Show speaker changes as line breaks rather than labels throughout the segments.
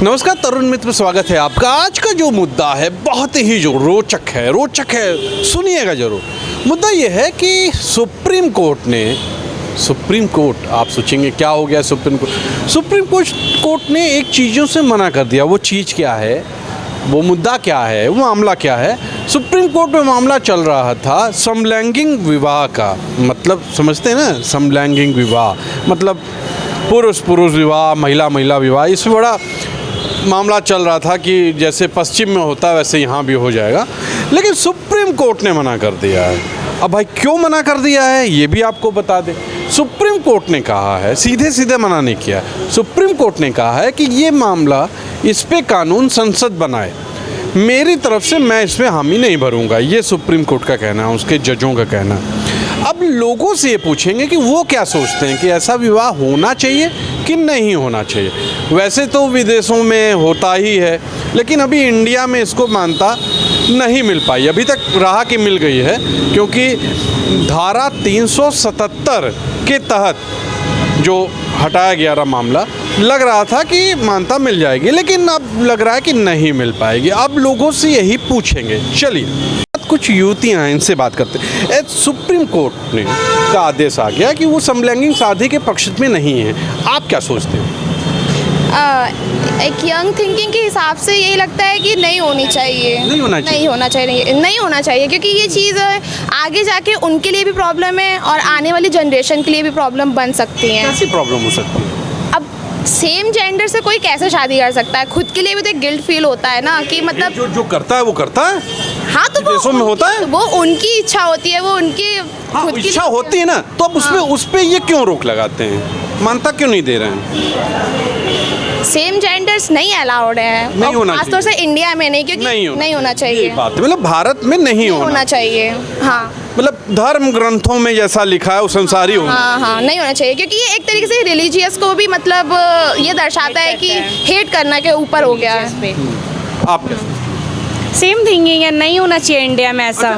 नमस्कार तरुण मित्र, स्वागत है आपका। आज का जो मुद्दा है बहुत ही जो रोचक है, सुनिएगा जरूर। मुद्दा ये है कि सुप्रीम कोर्ट आप सोचेंगे क्या हो गया। सुप्रीम कोर्ट ने एक चीज़ों से मना कर दिया। वो चीज़ क्या है, वो मुद्दा क्या है, वो मामला क्या है। सुप्रीम कोर्ट में मामला चल रहा था समलैंगिक विवाह का। मतलब समझते हैं ना, समलैंगिक विवाह मतलब पुरुष विवाह, महिला विवाह। इसमें बड़ा मामला चल रहा था कि जैसे पश्चिम में होता है वैसे यहाँ भी हो जाएगा, लेकिन सुप्रीम कोर्ट ने मना कर दिया है। अब भाई क्यों मना कर दिया है ये भी आपको बता दें। सुप्रीम कोर्ट ने कहा है, सीधे मना नहीं किया। सुप्रीम कोर्ट ने कहा है कि ये मामला, इस पे कानून संसद बनाए। मेरी तरफ से मैं इसमें हामी नहीं भरूंगा, ये सुप्रीम कोर्ट का कहना है, उसके जजों का कहना है। अब लोगों से ये पूछेंगे कि वो क्या सोचते हैं कि ऐसा विवाह होना चाहिए कि नहीं होना चाहिए। वैसे तो विदेशों में होता ही है, लेकिन अभी इंडिया में इसको मान्यता नहीं मिल पाई। अभी तक रहा कि मिल गई है, क्योंकि धारा 377 के तहत जो हटाया गया रहा मामला, लग रहा था कि मान्यता मिल जाएगी, लेकिन अब लग रहा है कि नहीं मिल पाएगी। अब लोगों से यही पूछेंगे। चलिए कुछ युवतियां हैं, इनसे बात करते हैं। सुप्रीम कोर्ट ने का आदेश आ गया कि वो समलैंगिक शादी के पक्ष में नहीं है। आप क्या सोचते हैं?
एक यंग थिंकिंग के हिसाब से यही लगता है कि नहीं होना चाहिए, क्योंकि ये चीज़ आगे जाके उनके लिए भी प्रॉब्लम है और आने वाली जनरेशन के लिए भी प्रॉब्लम बन सकती है।
कैसी प्रॉब्लम हो सकती है?
अब सेम जेंडर से कोई कैसे शादी कर सकता है? खुद के लिए भी तो एक गिल्ट फील होता है ना कि मतलब
जो करता है वो करता है।
हाँ, तो
देशों में होता है,
वो उनकी इच्छा होती है, वो उनकी
खुद की इच्छा होती है ना। तो अब उस पे ये क्यों रोक लगाते हैं? मानता क्यों नहीं दे रहे हैं?
सेम जेंडर्स नहीं अलाउड है,
नहीं होना चाहिए।
खासतौर से इंडिया में नहीं, क्योंकि नहीं होना चाहिए।
मतलब भारत में नहीं होना
चाहिए। हाँ,
मतलब धर्म ग्रंथों में जैसा लिखा है उस अनुसार ही होना।
हाँ, नहीं होना चाहिए, क्योंकि ये एक तरीके से रिलीजियस को भी मतलब ये दर्शाता है कि हेट करना के ऊपर हो गया है।
आप क्या?
सेम थिंकिंग है, नहीं होना चाहिए इंडिया में ऐसा।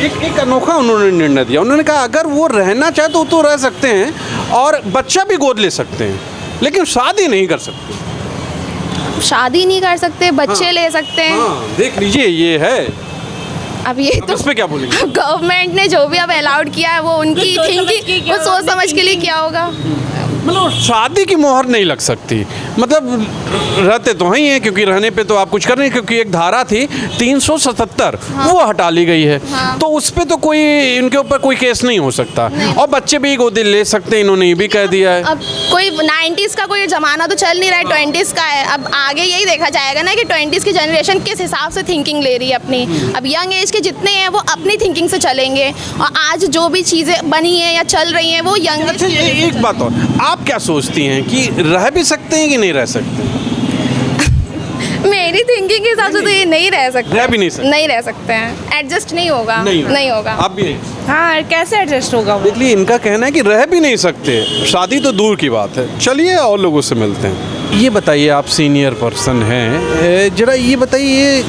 एक अनोखा उन्होंने निर्णय दिया। उन्होंने कहा अगर वो रहना चाहे तो रह सकते हैं और बच्चा भी गोद ले सकते हैं, लेकिन शादी नहीं कर सकते।
शादी नहीं कर सकते, बच्चे ले सकते हैं।
देख लीजिए, ये है।
अब ये तो
इस पे क्या बोलेंगे?
गवर्नमेंट ने जो भी अब अलाउड किया है वो उनकी थिंकिंग, वो सोच समझ के लिए किया होगा।
मतलब शादी की मोहर नहीं लग सकती। मतलब रहते तो ही हैं, क्योंकि रहने पे तो आप कुछ कर रहे हैं, क्योंकि एक धारा थी 377 वो हटा ली गई है। तो उस पे तो कोई इनके ऊपर कोई केस नहीं हो सकता। और बच्चे भी गोदी ले सकते हैं, इन्होंने ये भी कह दिया है।
अब कोई 90s का कोई ज़माना तो चल नहीं रहा है, 20s का है। अब आगे यही देखा जाएगा ना कि 20s की जनरेशन किस हिसाब से थिंकिंग ले रही है अपनी। अब यंग एज के जितने हैं वो अपनी थिंकिंग से चलेंगे, और आज जो भी चीज़ें बनी हैं या चल रही हैं वो यंग।
अच्छा, एक बात और, आप क्या सोचती हैं कि रह भी सकते हैं कि नहीं रह सकते?
मेरी थिंकिंग के हिसाब से तो ये नहीं रह सकते।
रह भी नहीं सकते?
नहीं रह सकते हैं, एडजस्ट नहीं होगा। नहीं होगा।
आप भी नहीं?
हाँ, कैसे एडजस्ट होगा वो?
देख लीजिए, इनका कहना है कि रह भी नहीं सकते, शादी तो दूर की बात है। चलिए और लोगों से मिलते हैं। ये बताइए, आप सीनियर पर्सन हैं, जरा ये बताइए, ये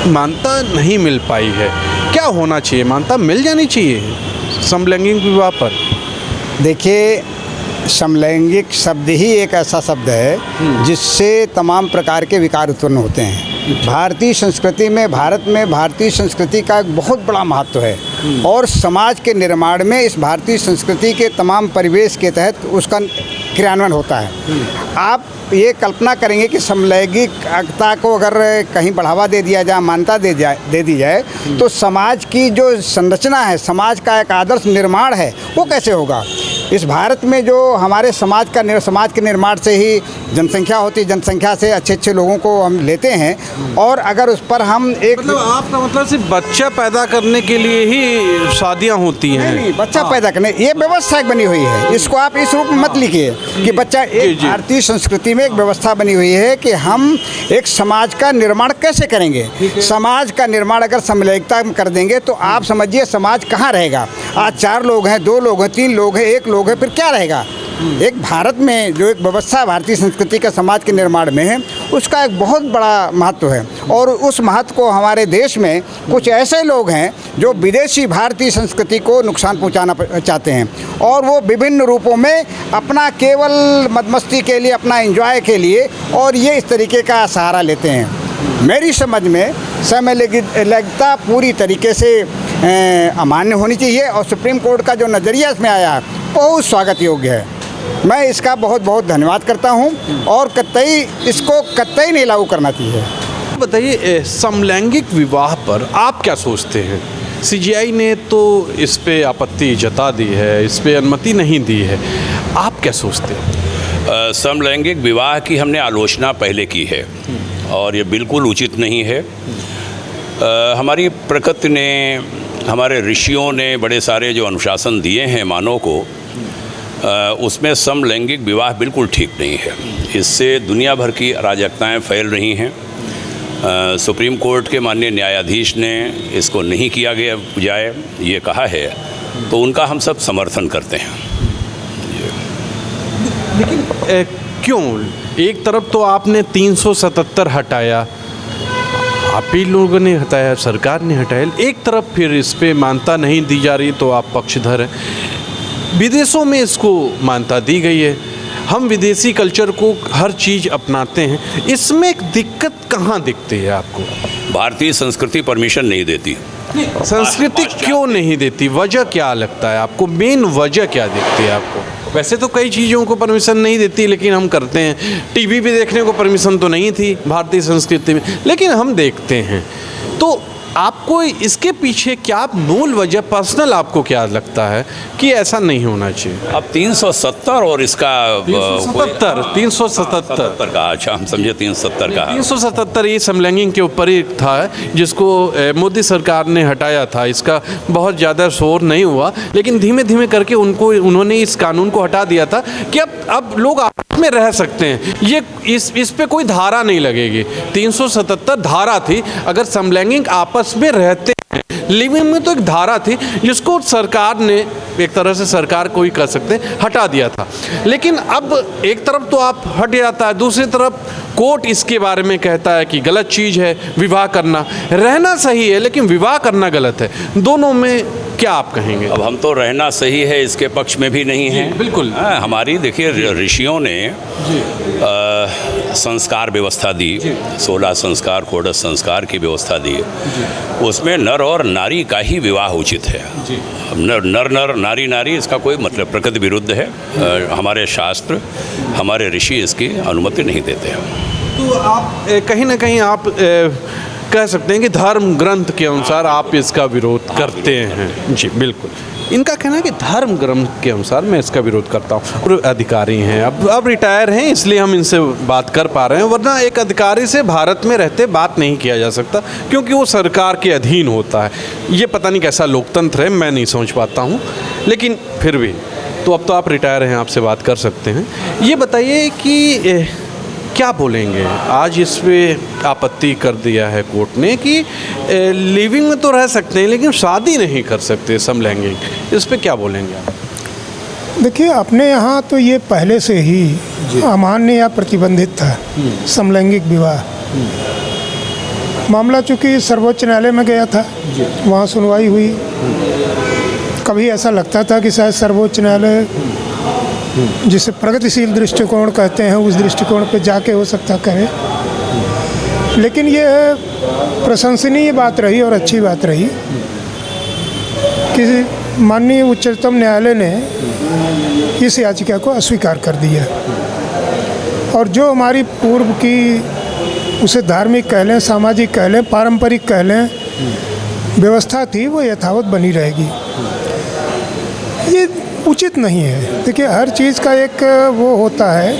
मान्यता नहीं मिल पाई है, क्या होना चाहिए? मान्यता मिल जानी चाहिए समलैंगिक विवाह पर?
देखिए, समलैंगिक शब्द ही एक ऐसा शब्द है जिससे तमाम प्रकार के विकार उत्पन्न होते हैं। भारतीय संस्कृति में, भारत में भारतीय संस्कृति का एक बहुत बड़ा महत्व है, और समाज के निर्माण में इस भारतीय संस्कृति के तमाम परिवेश के तहत उसका क्रियान्वयन होता है। आप ये कल्पना करेंगे कि समलैंगिकता को अगर कहीं बढ़ावा दे दिया जाए, मान्यता दे दी जाए, तो समाज की जो संरचना है, समाज का एक आदर्श निर्माण है, वो कैसे होगा? इस भारत में जो हमारे समाज के निर्माण से ही जनसंख्या होती है, जनसंख्या से अच्छे लोगों को हम लेते हैं, और अगर उस पर हम एक
मतलब आपका मतलब सिर्फ बच्चा पैदा करने के लिए ही शादियां होती हैं?
नहीं, बच्चा पैदा करने, ये व्यवस्था बनी हुई है। इसको आप इस रूप में मत लिखिए कि बच्चा, एक भारतीय संस्कृति में एक व्यवस्था बनी हुई है कि हम एक समाज का निर्माण कैसे करेंगे। समाज का निर्माण अगर समलैंगिकता में कर देंगे तो आप समझिए समाज कहाँ रहेगा। आज 4 लोग हैं, 2 लोग हैं, 3 लोग हैं, 1 लोग है, फिर क्या रहेगा? एक भारत में जो एक व्यवस्था भारतीय संस्कृति का समाज के निर्माण में है, उसका एक बहुत बड़ा महत्व है। और उस महत्व को हमारे देश में कुछ ऐसे लोग हैं जो विदेशी भारतीय संस्कृति को नुकसान पहुंचाना चाहते हैं, और वो विभिन्न रूपों में अपना केवल मदमस्ती के लिए, अपना एंजॉय के लिए, और ये इस तरीके का सहारा लेते हैं। मेरी समझ में समलैंगिकता पूरी तरीके से अमान्य होनी चाहिए, और सुप्रीम कोर्ट का जो नज़रिया इसमें आया बहुत स्वागत योग्य है। मैं इसका बहुत बहुत धन्यवाद करता हूं, और इसको कतई नहीं लागू करना चाहिए।
बताइए, समलैंगिक विवाह पर आप क्या सोचते हैं? सीजीआई ने तो इस पे आपत्ति जता दी है, इस पे अनुमति नहीं दी है, आप क्या सोचते हैं?
समलैंगिक विवाह की हमने आलोचना पहले की है, और ये बिल्कुल उचित नहीं है। हमारी प्रकृति ने, हमारे ऋषियों ने बड़े सारे जो अनुशासन दिए हैं मानव को, उसमें समलैंगिक विवाह बिल्कुल ठीक नहीं है। इससे दुनिया भर की अराजकताएं फैल रही हैं। सुप्रीम कोर्ट के माननीय न्यायाधीश ने इसको नहीं किया गया जाए ये कहा है, तो उनका हम सब समर्थन करते हैं।
लेकिन क्यों? एक तरफ तो आपने 377 हटाया, आप ही लोगों ने हटाया, सरकार ने हटाया, एक तरफ फिर इस पे मान्यता नहीं दी जा रही, तो आप पक्षधर हैं। विदेशों में इसको मान्यता दी गई है, हम विदेशी कल्चर को हर चीज़ अपनाते हैं, इसमें एक दिक्कत कहाँ दिखती है आपको?
भारतीय संस्कृति परमिशन नहीं देती।
संस्कृति क्यों नहीं देती? वजह क्या लगता है आपको? मेन वजह क्या दिखती है आपको? वैसे तो कई चीज़ों को परमिशन नहीं देती, लेकिन हम करते हैं। टीवी पे देखने को परमिशन तो नहीं थी भारतीय संस्कृति में, लेकिन हम देखते हैं। तो आपको इसके पीछे क्या मूल वजह, पर्सनल आपको क्या लगता है कि ऐसा नहीं होना चाहिए?
अब 370 और इसका
377
का, अच्छा हम समझे 370 का।
377 ये समलैंगिक के ऊपर ही था, जिसको मोदी सरकार ने हटाया था। इसका बहुत ज़्यादा शोर नहीं हुआ, लेकिन धीमे धीमे करके उन्होंने इस कानून को हटा दिया था कि अब लोग आपस में रह सकते हैं। ये इस पे कोई धारा नहीं लगेगी। 377 धारा थी, अगर समलैंगिक आपस में रहते हैं, लिविंग में तो एक धारा थी जिसको सरकार ने, एक तरह से सरकार को ही कर सकते हैं, हटा दिया था। लेकिन अब एक तरफ तो आप हट जाता है, दूसरी तरफ कोर्ट इसके बारे में कहता है कि गलत चीज़ है विवाह करना। रहना सही है, लेकिन विवाह करना गलत है। दोनों में क्या आप कहेंगे?
अब हम तो रहना सही है इसके पक्ष में भी नहीं है।
बिल्कुल।
हमारी देखिए ऋषियों ने संस्कार व्यवस्था दी, 16 संस्कार, षोडश संस्कार की व्यवस्था दी। उसमें नर और नारी का ही विवाह उचित है। नर नारी नारी इसका कोई मतलब प्रकृति विरुद्ध है। हमारे शास्त्र, हमारे ऋषि इसकी अनुमति नहीं देते हैं।
तो आप कहीं ना कहीं आप कह सकते हैं कि धर्म ग्रंथ के अनुसार आप इसका विरोध करते हैं। जी बिल्कुल, इनका कहना है कि धर्म ग्रंथ के अनुसार मैं इसका विरोध करता हूँ। और अधिकारी हैं, अब रिटायर हैं, इसलिए हम इनसे बात कर पा रहे हैं, वरना एक अधिकारी से भारत में रहते बात नहीं किया जा सकता, क्योंकि वो सरकार के अधीन होता है। ये पता नहीं कैसा लोकतंत्र है, मैं नहीं समझ पाता हूँ, लेकिन फिर भी तो अब तो आप रिटायर हैं, आपसे बात कर सकते हैं। ये बताइए कि क्या बोलेंगे? आज इस पे आपत्ति कर दिया है कोर्ट ने कि लिविंग में तो रह सकते हैं, लेकिन शादी नहीं कर सकते समलैंगिक। इस पे क्या बोलेंगे आप?
देखिए, अपने यहाँ तो ये पहले से ही अमान्य या प्रतिबंधित था समलैंगिक विवाह। मामला चूँकि सर्वोच्च न्यायालय में गया था, वहाँ सुनवाई हुई। कभी ऐसा लगता था कि शायद सर्वोच्च न्यायालय, जिसे प्रगतिशील दृष्टिकोण कहते हैं, उस दृष्टिकोण पे जाके हो सकता करे, लेकिन ये प्रशंसनीय बात रही और अच्छी बात रही कि माननीय उच्चतम न्यायालय ने इस याचिका को अस्वीकार कर दिया, और जो हमारी पूर्व की, उसे धार्मिक कह लें, सामाजिक कह लें, पारंपरिक कह लें, व्यवस्था थी, वो यथावत बनी रहेगी। ये उचित नहीं है। देखिए, हर चीज़ का एक वो होता है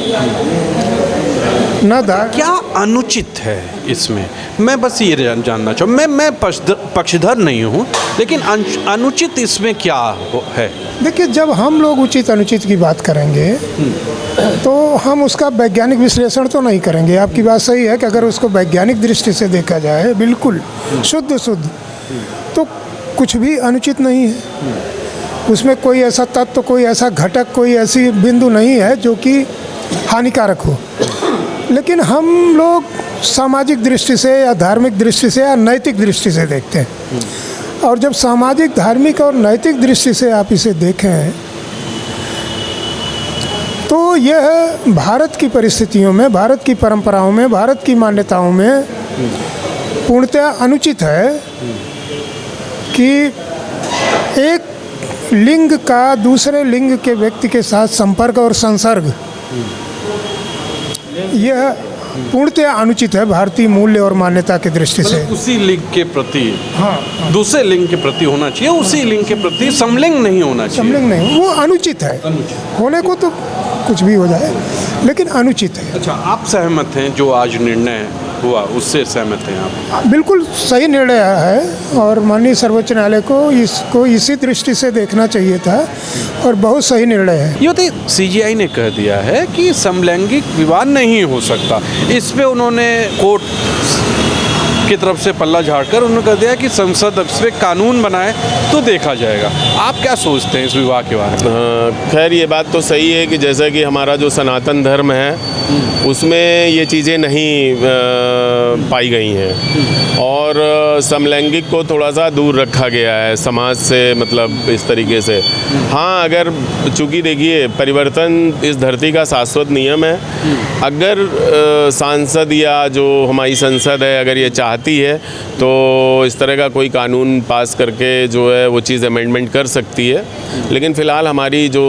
ना।
क्या अनुचित है इसमें? मैं बस ये जानना चाहूँ। मैं पक्षधर नहीं हूँ, लेकिन अनुचित इसमें क्या है?
देखिए, जब हम लोग उचित अनुचित की बात करेंगे तो हम उसका वैज्ञानिक विश्लेषण तो नहीं करेंगे। आपकी बात सही है कि अगर उसको वैज्ञानिक दृष्टि से देखा जाए, बिल्कुल शुद्ध तो कुछ भी अनुचित नहीं है। उसमें कोई ऐसा तत्व, कोई ऐसा घटक, कोई ऐसी बिंदु नहीं है जो कि हानिकारक हो। लेकिन हम लोग सामाजिक दृष्टि से या धार्मिक दृष्टि से या नैतिक दृष्टि से देखते हैं। और जब सामाजिक, धार्मिक और नैतिक दृष्टि से आप इसे देखें तो यह भारत की परिस्थितियों में, भारत की परंपराओं में, भारत की मान्यताओं में पूर्णतः अनुचित है कि एक लिंग का दूसरे लिंग के व्यक्ति के साथ संपर्क और संसर्ग, यह पूर्णतः अनुचित है भारतीय मूल्य और मान्यता की दृष्टि से।
मतलब उसी लिंग के प्रति, दूसरे लिंग के प्रति होना चाहिए, उसी लिंग के प्रति समलिंग नहीं होना चाहिए।
समलिंग नहीं, वो अनुचित है। होने को तो कुछ भी हो जाए, लेकिन अनुचित है।
अच्छा, आप सहमत हैं जो आज निर्णय हुआ उससे सहमत हैं आप?
बिल्कुल सही निर्णय है और माननीय सर्वोच्च न्यायालय को इसको इसी दृष्टि से देखना चाहिए था और बहुत सही निर्णय है।
ये तो सीजीआई ने कह दिया है कि समलैंगिक विवाह नहीं हो सकता। इस पे उन्होंने कोर्ट की तरफ से पल्ला झाड़कर उन्होंने कह दिया कि संसद इस पे कानून बनाए तो देखा जाएगा। आप क्या सोचते हैं इस विवाह के बारे में?
खैर ये बात तो सही है कि जैसा कि हमारा जो सनातन धर्म है उसमें ये चीज़ें नहीं पाई गई हैं और समलैंगिक को थोड़ा सा दूर रखा गया है समाज से, मतलब इस तरीके से। हाँ, अगर चूँकि देखिए परिवर्तन इस धरती का शाश्वत नियम है। अगर सांसद या जो हमारी संसद है अगर ये चाहती है तो इस तरह का कोई कानून पास करके जो है वो चीज़ अमेंडमेंट कर सकती है। लेकिन फ़िलहाल हमारी जो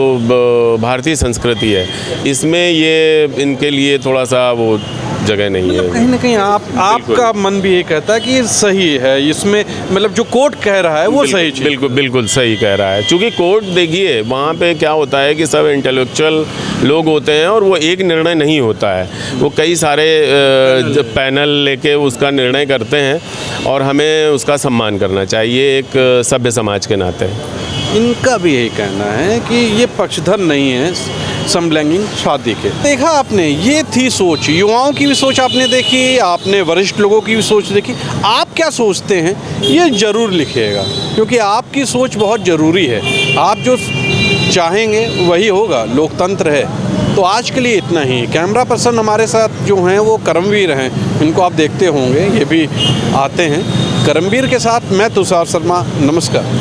भारतीय संस्कृति है इसमें ये इनके लिए थोड़ा सा वो जगह नहीं है।
कहीं ना कहीं आपका मन भी ये कहता है कि ये सही है, इसमें मतलब जो कोर्ट कह रहा है वो सही चीज़।
बिल्कुल सही कह रहा है। चूँकि कोर्ट देखिए वहाँ पे क्या होता है कि सब इंटेलेक्चुअल लोग होते हैं और वो एक निर्णय नहीं होता है, वो कई सारे पैनल लेके उसका निर्णय करते हैं और हमें उसका सम्मान करना चाहिए एक सभ्य समाज के नाते।
इनका भी यही कहना है कि ये पक्षधर नहीं है समलैंगिक शादी के। देखा आपने, ये थी सोच, युवाओं की भी सोच आपने देखी, आपने वरिष्ठ लोगों की भी सोच देखी। आप क्या सोचते हैं ये ज़रूर लिखिएगा, क्योंकि आपकी सोच बहुत ज़रूरी है। आप जो चाहेंगे वही होगा, लोकतंत्र है। तो आज के लिए इतना ही। कैमरा पर्सन हमारे साथ जो हैं वो करमवीर हैं, इनको आप देखते होंगे, ये भी आते हैं। करमवीर के साथ मैं तुषार शर्मा, नमस्कार।